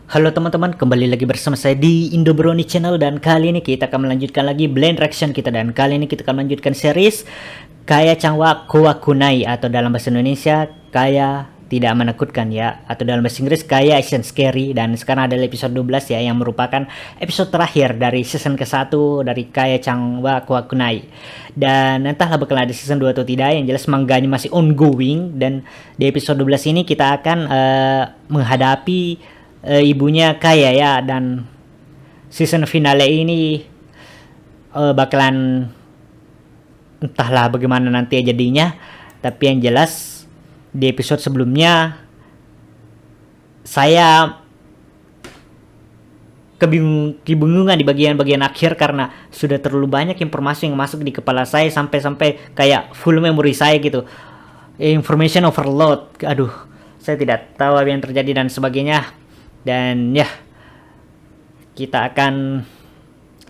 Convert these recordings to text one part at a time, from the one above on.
Halo teman-teman, kembali lagi bersama saya di Indo Brownie Channel dan kali ini kita akan melanjutkan lagi blend reaction kita dan kali ini kita akan melanjutkan series Kaya Changwa Kowa Kunai atau dalam bahasa Indonesia Kaya Tidak Menakutkan ya, atau dalam bahasa Inggris Kaya Action Scary. Dan sekarang adalah episode 12 ya, yang merupakan episode terakhir dari season ke-1 dari Kaya Changwa Kowa Kunai. Dan entahlah bakal ada season 2 atau tidak, yang jelas mangganya masih ongoing. Dan di episode 12 ini kita akan menghadapi ibunya Kaya ya, dan season finale ini bakalan entahlah bagaimana nanti jadinya, tapi yang jelas di episode sebelumnya saya kebingungan di bagian-bagian akhir karena sudah terlalu banyak informasi yang masuk di kepala saya sampai kayak full memory saya gitu, information overload. Aduh, saya tidak tahu apa yang terjadi dan sebagainya. Dan ya, kita akan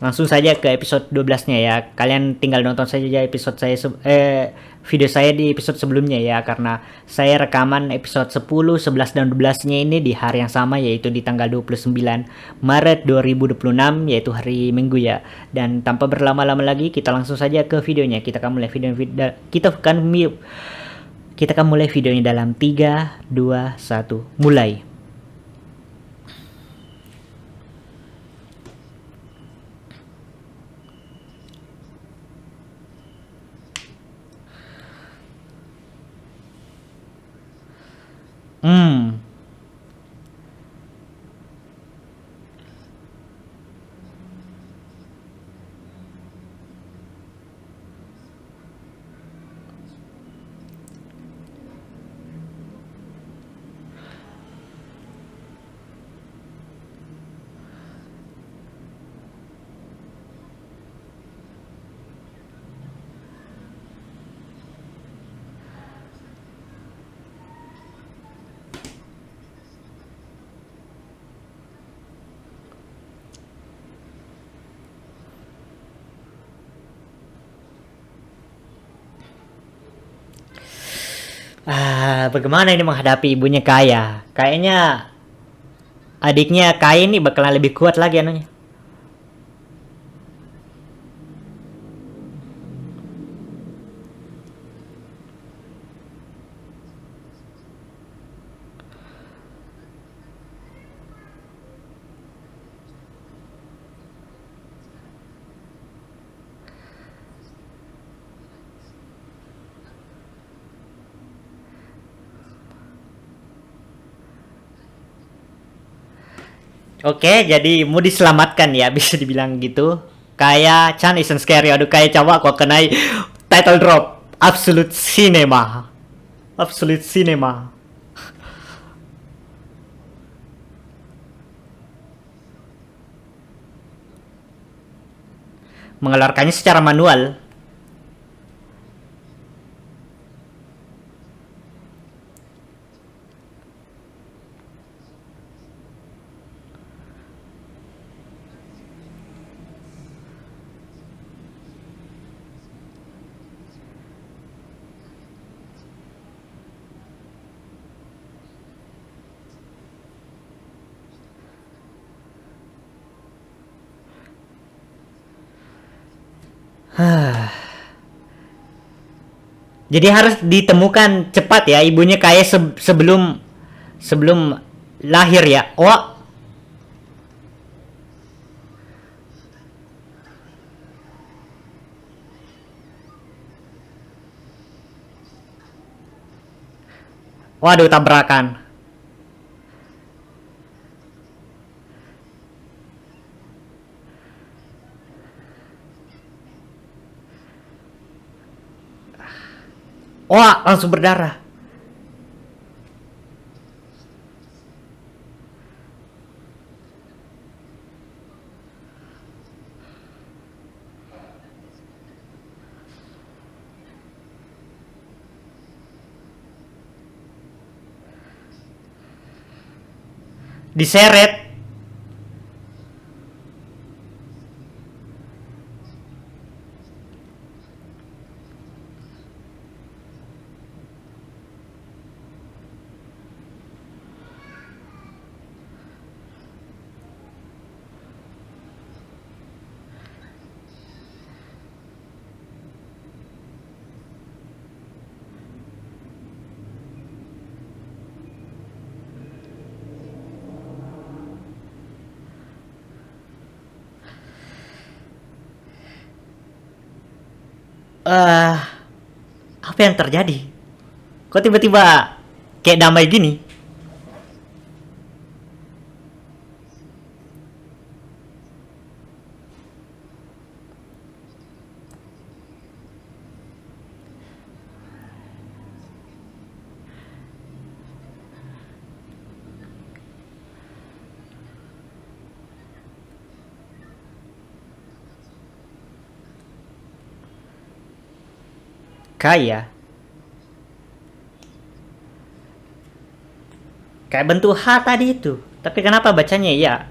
langsung saja ke episode 12-nya ya. Kalian tinggal nonton saja episode saya video saya di episode sebelumnya ya, karena saya rekaman episode 10, 11 dan 12-nya ini di hari yang sama, yaitu di tanggal 29 Maret 2026, yaitu hari Minggu ya. Dan tanpa berlama-lama lagi, kita langsung saja ke videonya. Kita akan mulai videonya dalam 3 2 1 mulai. Hmm. Bagaimana ini menghadapi ibunya Kaya? Kayaknya adiknya Kaya ini bakalan lebih kuat lagi anunya. Oke, jadi mau diselamatkan ya, bisa dibilang gitu. Kaya Chan isn't scary. Aduh, Kaya coba kok kenai title drop. Absolute Cinema. Absolute Cinema. Mengeluarkannya secara manual. Jadi harus ditemukan cepat ya ibunya Kaya sebelum sebelum lahir ya. Oh, waduh, tabrakan. Wah, langsung berdarah. Diseret. eh apa yang terjadi? Kok tiba-tiba kayak damai gini? Kayak kayak bentuk H tadi itu. Tapi kenapa bacanya ya?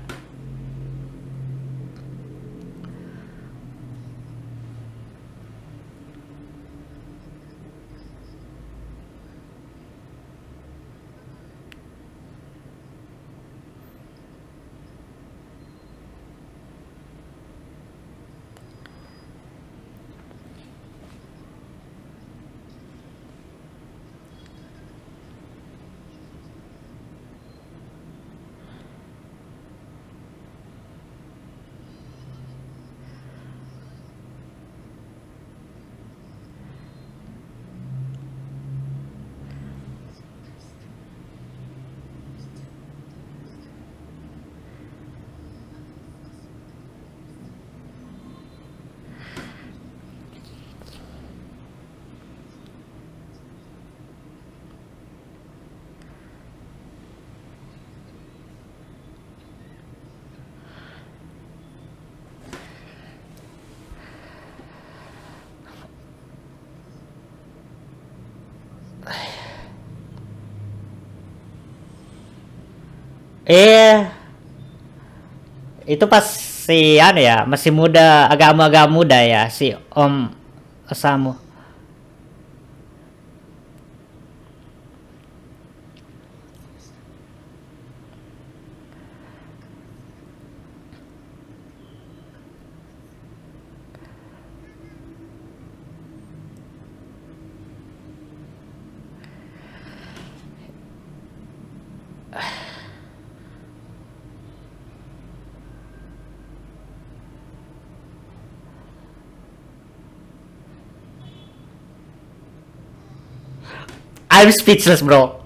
Eh, itu pas si anu ya, masih muda, agak muda ya si Om Osamu. I'm speechless, bro.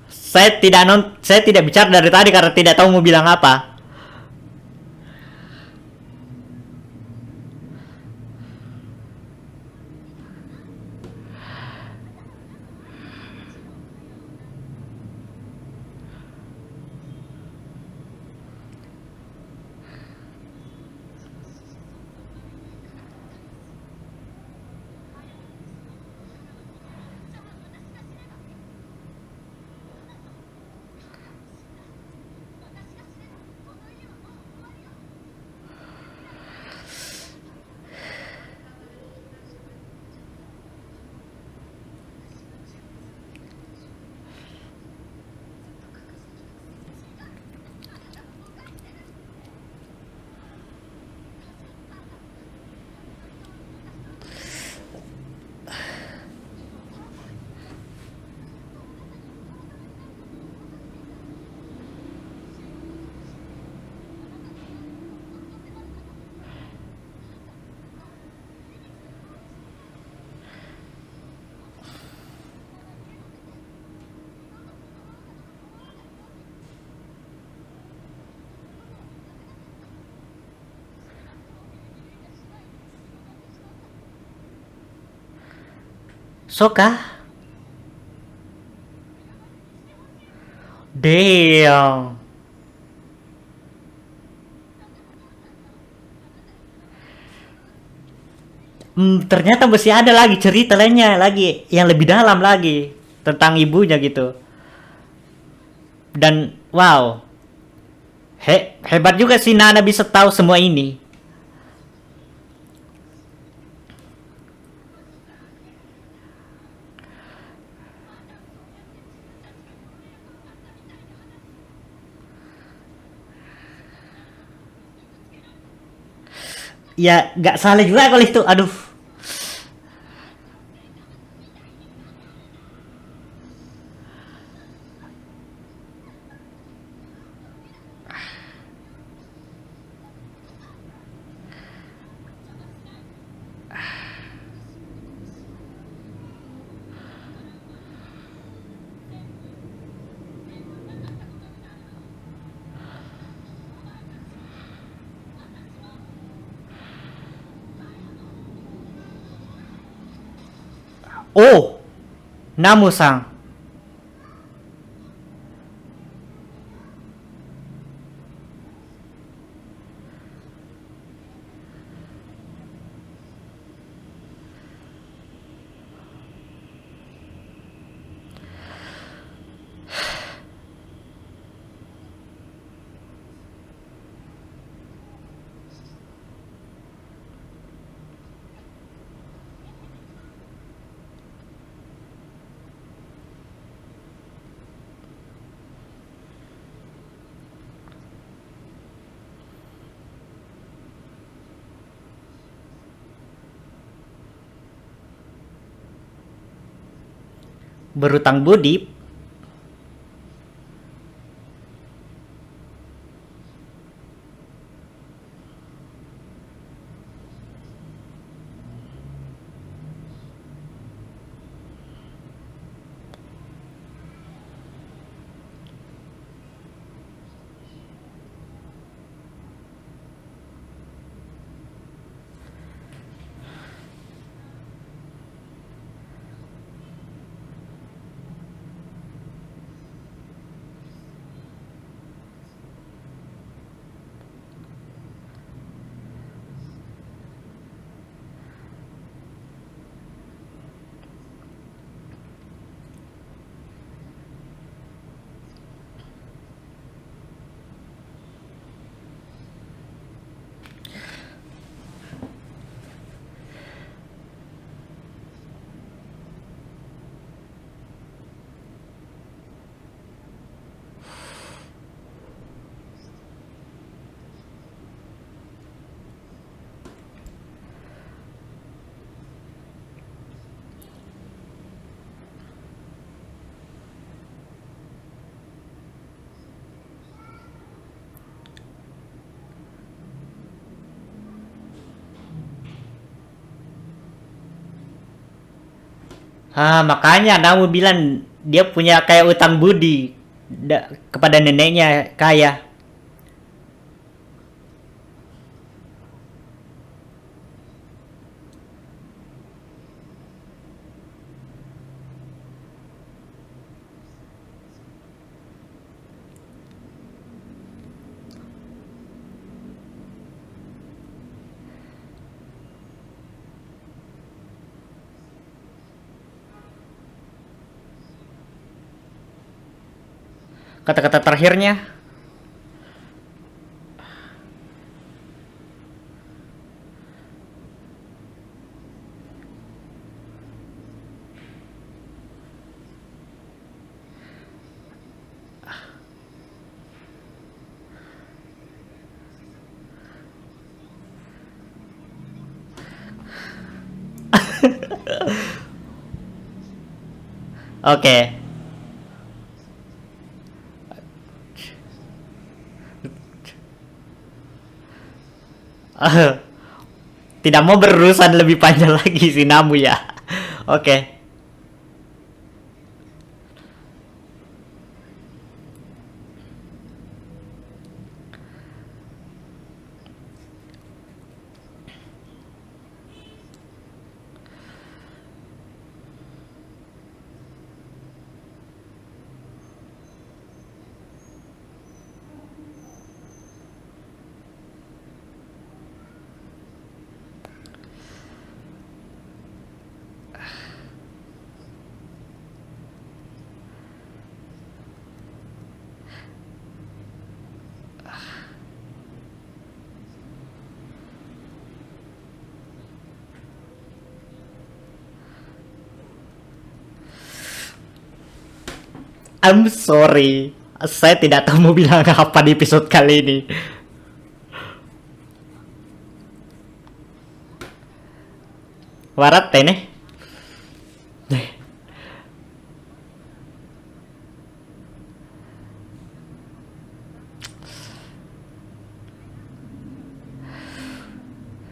Saya tidak bicara dari tadi karena tidak tahu mau bilang apa. Soka? Damn. Ternyata masih ada lagi cerita lainnya lagi yang lebih dalam lagi tentang ibunya gitu. Dan wow, hebat juga sih Nana bisa tahu semua ini. Ya nggak salah juga kalau itu. Aduh. Oh, Namu-san. Berutang budi. Makanya Namu bilang dia punya kayak utang budi kepada neneknya kaya. Kata-kata terakhirnya. Oke. Tidak mau berurusan lebih panjang lagi si Namu ya. Oke. I'm sorry. Saya tidak tahu mau bilang apa di episode kali ini. Warat nih.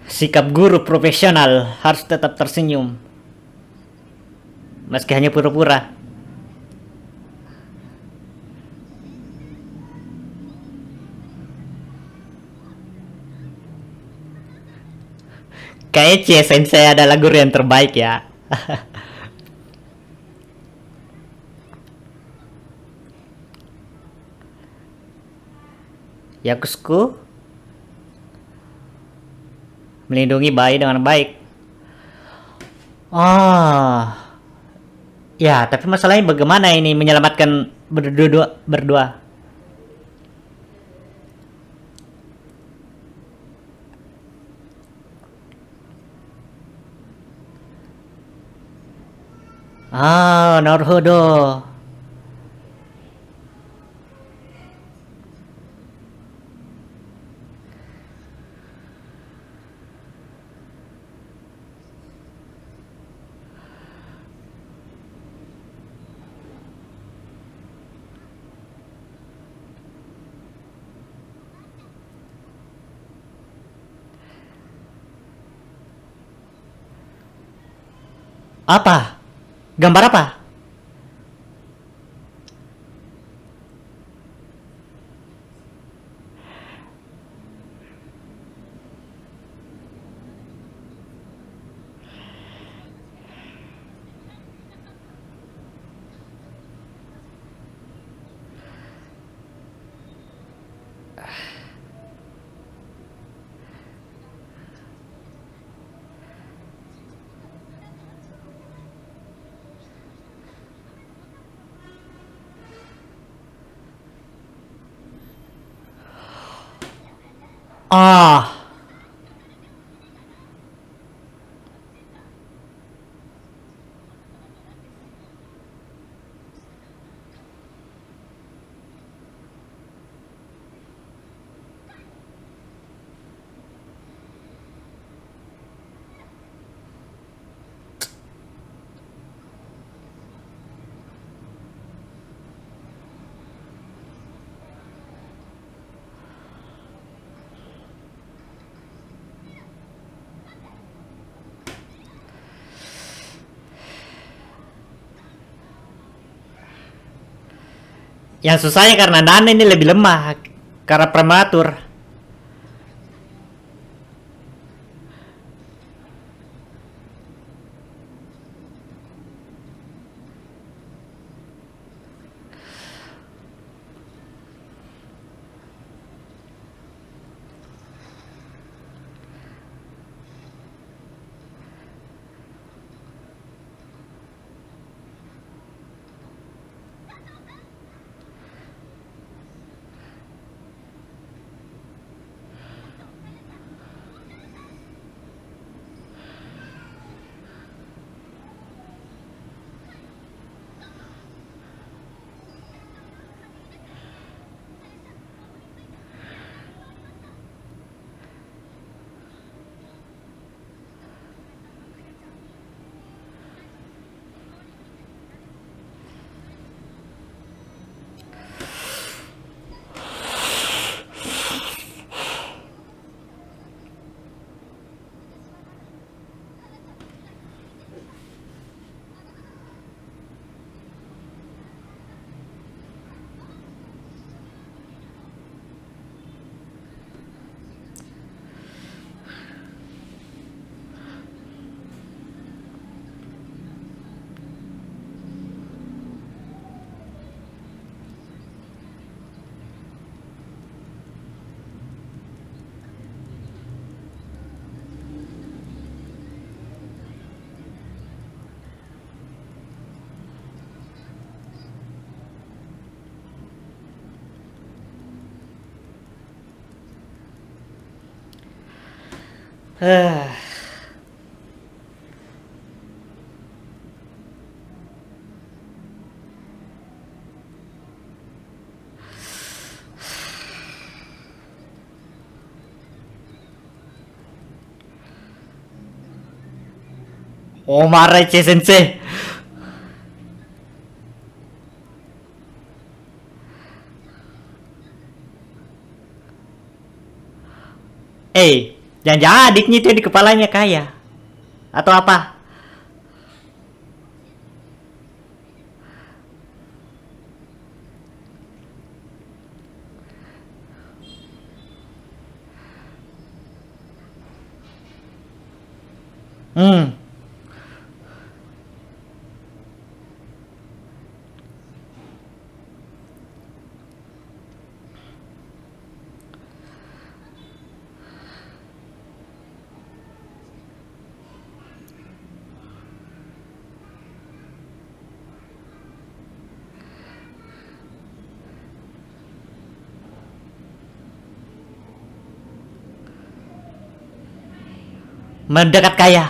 Sikap guru profesional harus tetap tersenyum. Meski hanya pura-pura. Kayaknya Sensei adalah guru yang terbaik ya. Yakusku melindungi bayi dengan baik. Oh, ya, tapi masalahnya bagaimana ini menyelamatkan berdua? Ah, Naruhodo. Apa? Gambar apa? Ah, yang susahnya karena Nana ini lebih lemah karena prematur. Omareche sensei. Jangan-jangan adiknya itu di kepalanya kaya atau apa? Hmm. mendekat Kaya.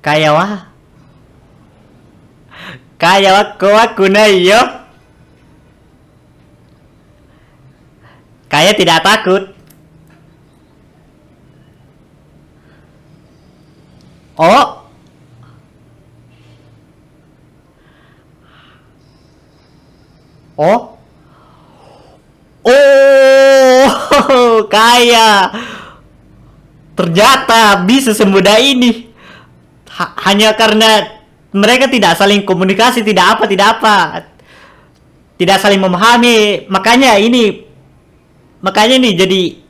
Kaya wa, kaya wa Kowakunai yo. Kaya tidak takut. Oh, oh, oh, Kaya. Ternyata bisa semudah ini. Hanya karena mereka tidak saling komunikasi, tidak apa, tidak saling memahami, makanya ini jadi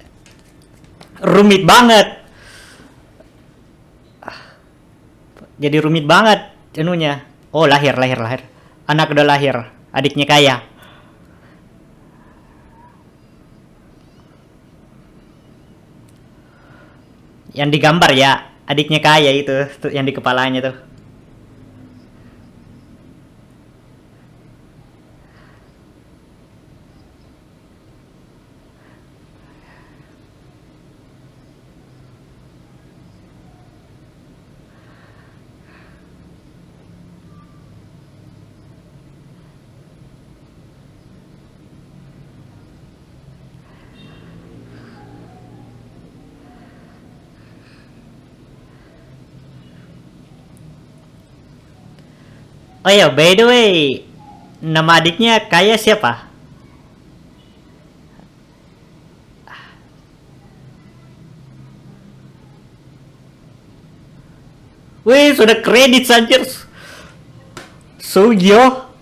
rumit banget, anunya. Oh, lahir, anak udah lahir, adiknya Kaya. Yang digambar ya, adiknya Kaya itu tuh, yang di kepalanya tuh. Oh ya, by the way, nama adiknya Kaya siapa? Wih, sudah kredit anjir. Sugyo.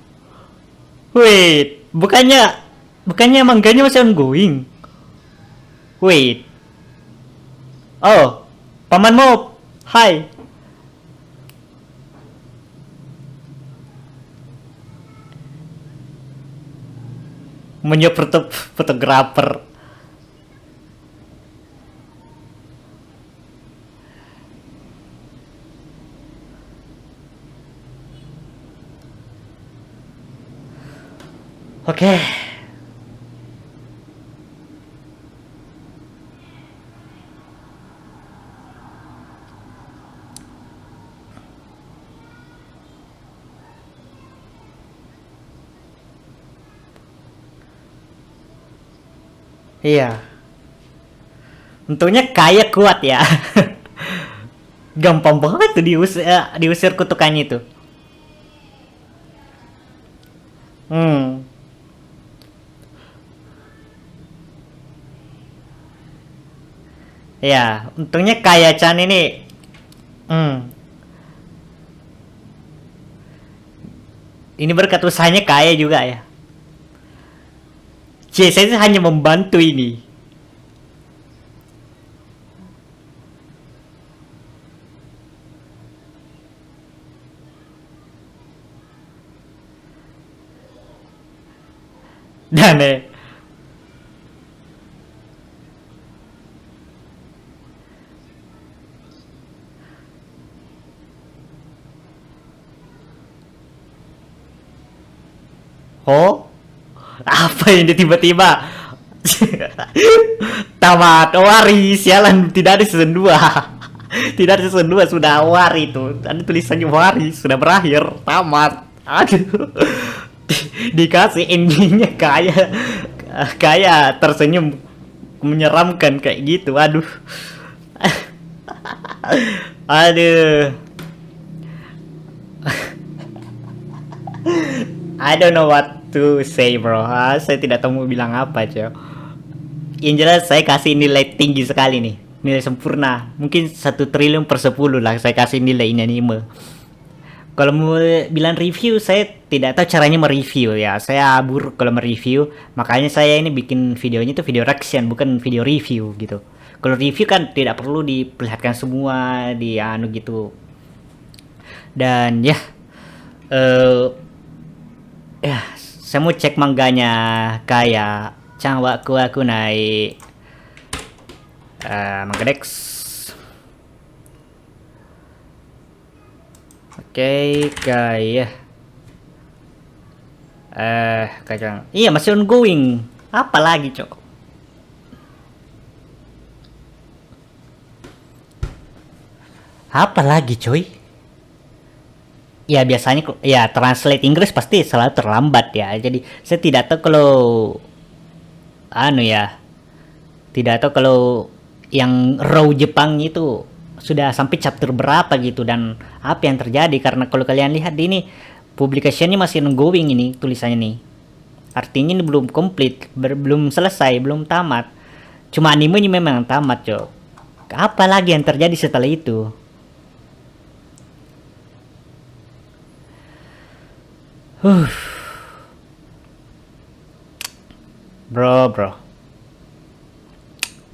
Wait, bukannya mangganya masih ongoing. Wait. Oh, pamanmu. Hai. Menyuap fotografer. Oke. Okay. Iya. Untungnya Kaya kuat ya. Gampang banget tuh diusir kutukannya itu. Hmm. Ya, untungnya Kaya Chan ini. Hmm. Ini berkat usahanya Kaya juga ya. Saya hanya membantu ini. Dan oh, apa ini tiba-tiba? Tamat Wari, sialan, tidak ada season 2. Tidak ada season 2, sudah Wari itu. Ada tulisannya Wari, sudah berakhir, tamat. Aduh. Dikasih endingnya kayak tersenyum menyeramkan kayak gitu. Aduh. Aduh. I don't know what to say, bro. Saya tidak tahu mau bilang apa, coy. Yang jelas saya kasih nilai tinggi sekali nih, nilai sempurna. Mungkin 1 triliun/10 lah saya kasih nilai ini anime. Kalau mau bilang review, saya tidak tahu caranya mereview ya. Saya buruk kalau mereview, makanya saya ini bikin videonya itu video reaction, bukan video review gitu. Kalau review kan tidak perlu diperlihatkan semua di anu gitu. Dan ya, ya saya mau cek mangganya kayak Changwa Kuwakunai. Manggadex. Oke, kayak kacang. Iya, masih ongoing. Apa lagi, Cok? Apa lagi, coy? Ya biasanya ya translate Inggris pasti selalu terlambat ya. Jadi saya tidak tahu kalau ya, tidak tahu kalau yang raw Jepang itu sudah sampai chapter berapa gitu dan apa yang terjadi, karena kalau kalian lihat di ini publicationnya masih ongoing ini tulisannya nih. Artinya ini belum komplit, belum selesai, belum tamat. Cuma animenya memang tamat, Cok. Apa lagi yang terjadi setelah itu? Bro.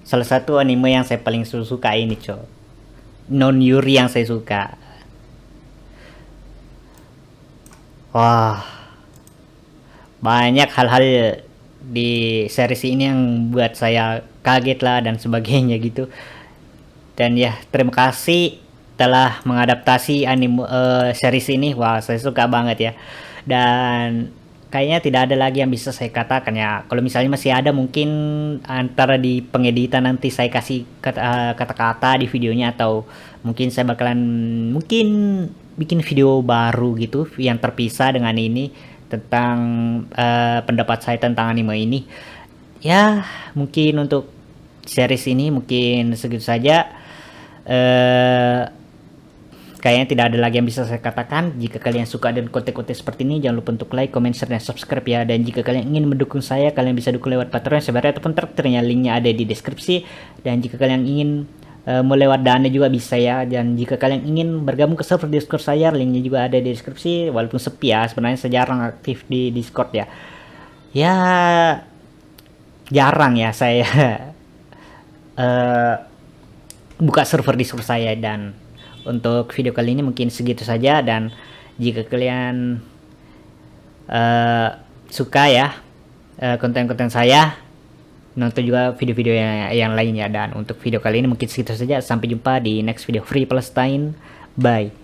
Salah satu anime yang saya paling suka ini, Cok. Non Yuri yang saya suka. Wah, banyak hal-hal di series ini yang buat saya kaget lah dan sebagainya gitu. Dan ya, terima kasih telah mengadaptasi anime series ini. Wah, saya suka banget ya. Dan kayaknya tidak ada lagi yang bisa saya katakan ya. Kalau misalnya masih ada, mungkin antara di pengeditan nanti saya kasih kata-kata di videonya, atau mungkin saya bakalan mungkin bikin video baru gitu yang terpisah dengan ini tentang pendapat saya tentang anime ini. Ya, mungkin untuk series ini mungkin segitu saja. Kayaknya tidak ada lagi yang bisa saya katakan. Jika kalian suka dengan konten-konten seperti ini, jangan lupa untuk like, comment, share, dan subscribe ya. Dan jika kalian ingin mendukung saya, kalian bisa dukung lewat Patreon sebenarnya ataupun traktirnya, linknya ada di deskripsi. Dan jika kalian ingin mau lewat Dana juga bisa ya. Dan jika kalian ingin bergabung ke server Discord saya, linknya juga ada di deskripsi. Walaupun sepi ya, sebenarnya saya jarang aktif di Discord ya. Ya, jarang ya saya buka server Discord saya. Dan untuk video kali ini mungkin segitu saja, dan jika kalian suka ya konten-konten saya, nonton juga video-video yang lainnya. Dan untuk video kali ini mungkin segitu saja, sampai jumpa di next video Free Palestine, bye.